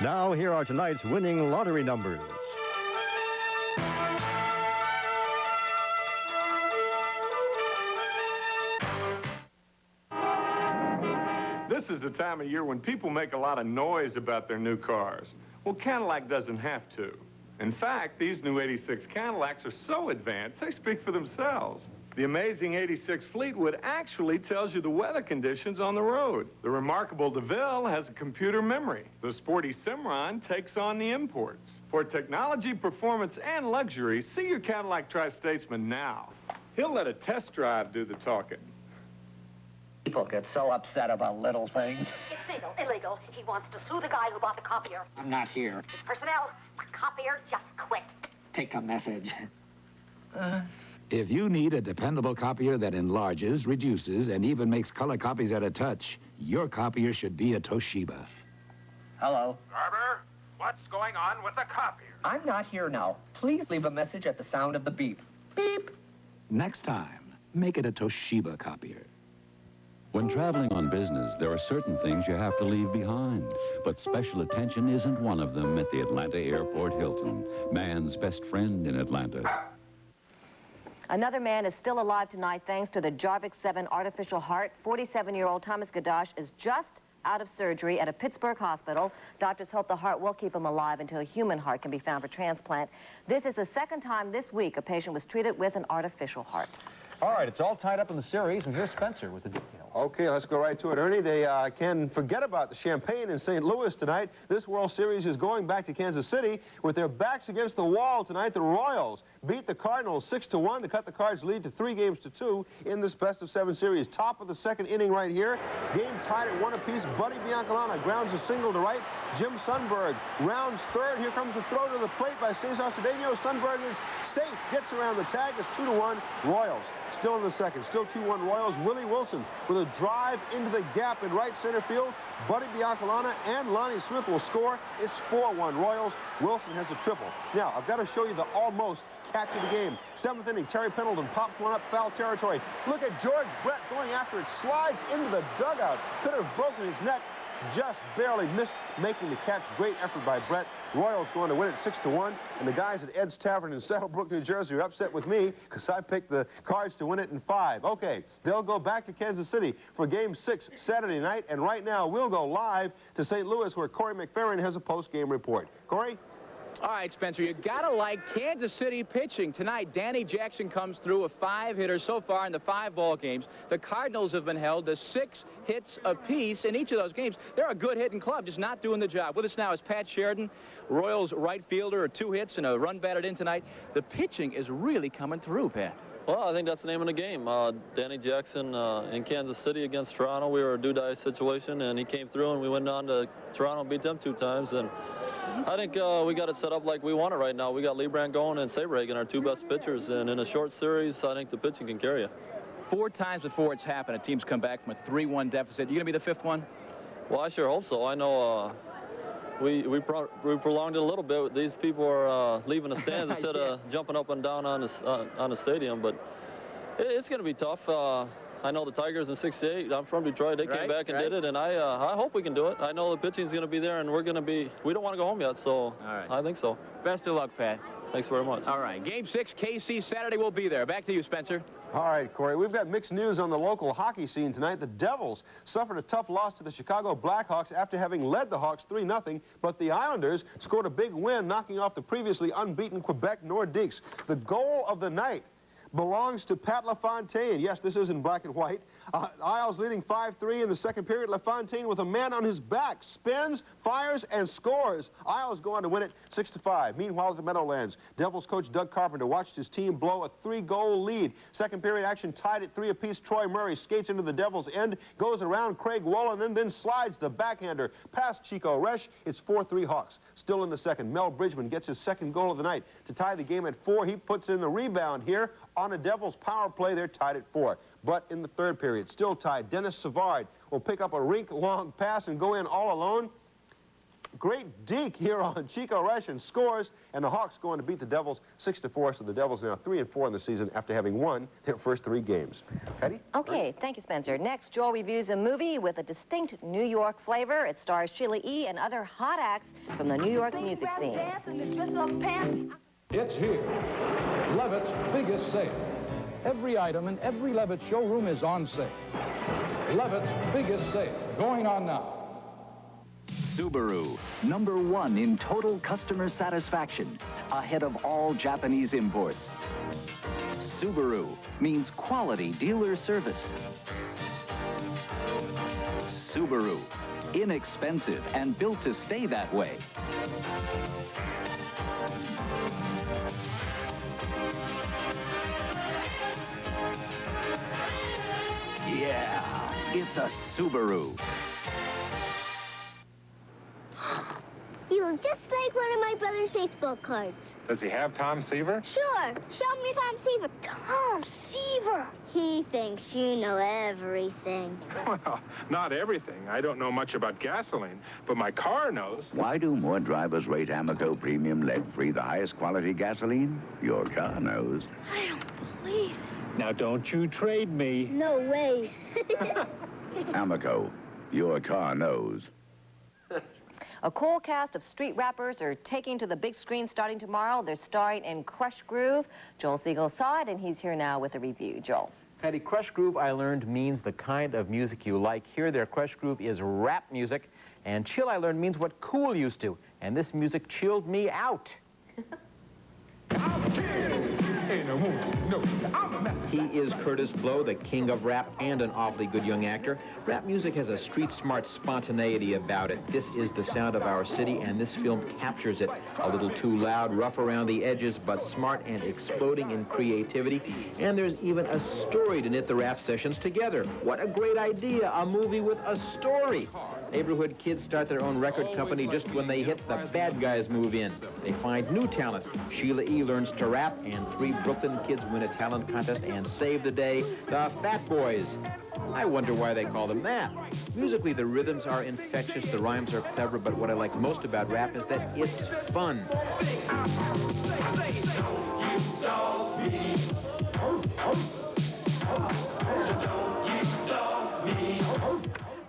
Now, here are tonight's winning lottery numbers. This is the time of year when people make a lot of noise about their new cars. Well, Cadillac doesn't have to. In fact, these new 86 Cadillacs are so advanced, they speak for themselves. The amazing 86 Fleetwood actually tells you the weather conditions on the road. The remarkable DeVille has a computer memory. The sporty Cimarron takes on the imports. For technology, performance, and luxury, see your Cadillac Tri-Statesman now. He'll let a test drive do the talking. People get so upset about little things. It's illegal. He wants to sue the guy who bought the copier. I'm not here. His personnel, the copier just quit. Take a message. If you need a dependable copier that enlarges, reduces, and even makes color copies at a touch, your copier should be a Toshiba. Hello. Garber, what's going on with the copier? I'm not here now. Please leave a message at the sound of the beep. Beep. Next time, make it a Toshiba copier. When traveling on business, there are certain things you have to leave behind. But special attention isn't one of them at the Atlanta Airport Hilton, man's best friend in Atlanta. Another man is still alive tonight thanks to the Jarvik 7 artificial heart. 47-year-old Thomas Gadash is just out of surgery at a Pittsburgh hospital. Doctors hope the heart will keep him alive until a human heart can be found for transplant. This is the second time this week a patient was treated with an artificial heart. All right, it's all tied up in the series, and here's Spencer with the details. Okay, let's go right to it, Ernie. They can forget about the champagne in St. Louis tonight. This World Series is going back to Kansas City. With their backs against the wall tonight, the Royals beat the Cardinals 6-1 to cut the Cards' lead to 3-2 in this best-of-7 series. Top of the second inning right here. Game tied at 1 apiece. Buddy Biancalana grounds a single to right. Jim Sundberg rounds third. Here comes the throw to the plate by Cesar Cedeno. Sundberg is safe. Gets around the tag. It's 2-1 Royals. Still in the second. Still 2-1 Royals. Willie Wilson with a drive into the gap in right center field. Buddy Biancalana and Lonnie Smith will score. It's 4-1 Royals. Wilson has a triple. Now, I've got to show you the almost catch of the game. 7th inning, Terry Pendleton pops one up foul territory. Look at George Brett going after it. Slides into the dugout. Could have broken his neck. Just barely missed making the catch. Great effort by Brett. Royals going to win it 6-1. And the guys at Ed's Tavern in Saddlebrook, New Jersey are upset with me because I picked the Cards to win it in 5. Okay, they'll go back to Kansas City for Game 6 Saturday night. And right now, we'll go live to St. Louis where Corey McFerrin has a post-game report. Corey? All right, Spencer, you gotta like Kansas City pitching. Tonight, Danny Jackson comes through a 5-hitter so far in the 5 ball games. The Cardinals have been held to 6 hits apiece in each of those games. They're a good hitting club, just not doing the job. With us now is Pat Sheridan, Royals right fielder, 2 hits and a run batted in tonight. The pitching is really coming through, Pat. Well, I think that's the name of the game. Danny Jackson in Kansas City against Toronto. We were a do-die situation, and he came through, and we went on to Toronto, beat them 2 times, and I think we got it set up like we want it right now. We got Lebrand going and Saberhagen, our 2 best pitchers, and in a short series, I think the pitching can carry you. 4 times before it's happened, a team's come back from a 3-1 deficit. You gonna be the 5th one? Well, I sure hope so. I know we prolonged it a little bit. These people are leaving the stands instead of jumping up and down on the stadium, but it's gonna be tough. I know the Tigers in '68. I'm from Detroit. They came back and did it, and I hope we can do it. I know the pitching's going to be there, and we don't want to go home yet, so I think so. Best of luck, Pat. Thanks very much. All right, Game 6, KC, Saturday, we'll be there. Back to you, Spencer. All right, Corey, we've got mixed news on the local hockey scene tonight. The Devils suffered a tough loss to the Chicago Blackhawks after having led the Hawks 3-0, but the Islanders scored a big win, knocking off the previously unbeaten Quebec Nordiques. The goal of the night belongs to Pat LaFontaine. Yes, this is in black and white. Isles leading 5-3 in the second period. LaFontaine with a man on his back spins, fires, and scores. Isles go on to win it 6-5. Meanwhile, at the Meadowlands, Devils coach Doug Carpenter watched his team blow a 3-goal lead. Second period action tied at 3 apiece. Troy Murray skates into the Devils' end, goes around Craig Wallen, and then slides the backhander past Chico Resch. It's 4-3 Hawks. Still in the second, Mel Bridgman gets his second goal of the night to tie the game at 4. He puts in the rebound here on a Devils power play. They're tied at 4. But in the third period, still tied, Dennis Savard will pick up a rink-long pass and go in all alone. great deke here on Chico Russian scores, and the Hawks going to beat the Devils 6-4, so the Devils are now 3-4 in the season after having won their first 3 games. Patty? Okay, thank you, Spencer. Next, Joel reviews a movie with a distinct New York flavor. It stars Sheila E. and other hot acts from the New York music scene. It's here, Levitt's biggest sale. Every item in every Levitt showroom is on sale. Levitt's biggest sale, going on now. Subaru, #1 in total customer satisfaction, ahead of all Japanese imports. Subaru means quality dealer service. Subaru, inexpensive and built to stay that way. Yeah, it's a Subaru. You look just like one of my brother's baseball cards. Does he have Tom Seaver? Sure. Show me Tom Seaver. Tom Seaver. He thinks you know everything. Well, not everything. I don't know much about gasoline, but my car knows. Why do more drivers rate Amoco Premium Lead-Free the highest quality gasoline? Your car knows. I don't believe it. Now, don't you trade me. No way. Amoco, your car knows. A cool cast of street rappers are taking to the big screen starting tomorrow. They're starring in Crush Groove. Joel Siegel saw it, and he's here now with a review. Joel. Patty, Crush Groove, I learned, means the kind of music you like. Here, their Crush Groove is rap music. And chill, I learned, means what cool used to. And this music chilled me out. He is Curtis Blow, the king of rap and an awfully good young actor. Rap music has a street-smart spontaneity about it. This is the sound of our city, and this film captures it. A little too loud, rough around the edges, but smart and exploding in creativity. And there's even a story to knit the rap sessions together. What a great idea, a movie with a story. Neighborhood kids start their own record company just when they hit the bad guys move in. They find new talent. Sheila E. learns to rap, and 3 Brooklyn kids win a talent contest and save the day, the Fat Boys. I wonder why they call them that. Musically, the rhythms are infectious, the rhymes are clever, but what I like most about rap is that it's fun.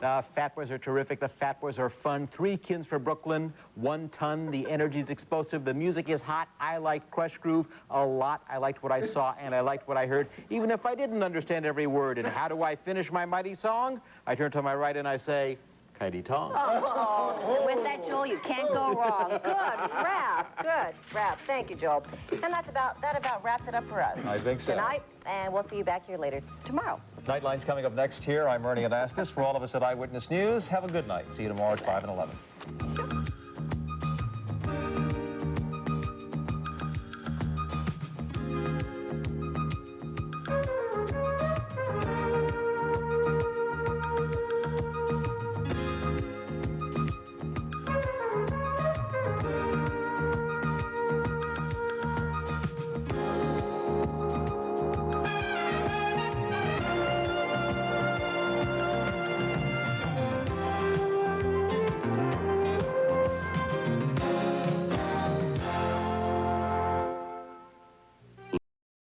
The Fat Boys are terrific. The Fat Boys are fun. 3 kids for Brooklyn, 1 ton. The energy's explosive. The music is hot. I liked Crush Groove a lot. I liked what I saw, and I liked what I heard, even if I didn't understand every word. And how do I finish my mighty song? I turn to my right and I say, Kighty Tong. Oh, with that, Joel, you can't go wrong. Good rap. Good rap. Thank you, Joel. And that about wraps it up for us. I think so. Tonight, and we'll see you back here later tomorrow. Nightline's coming up next here. I'm Ernie Anastas. For all of us at Eyewitness News, have a good night. See you tomorrow at 5 and 11.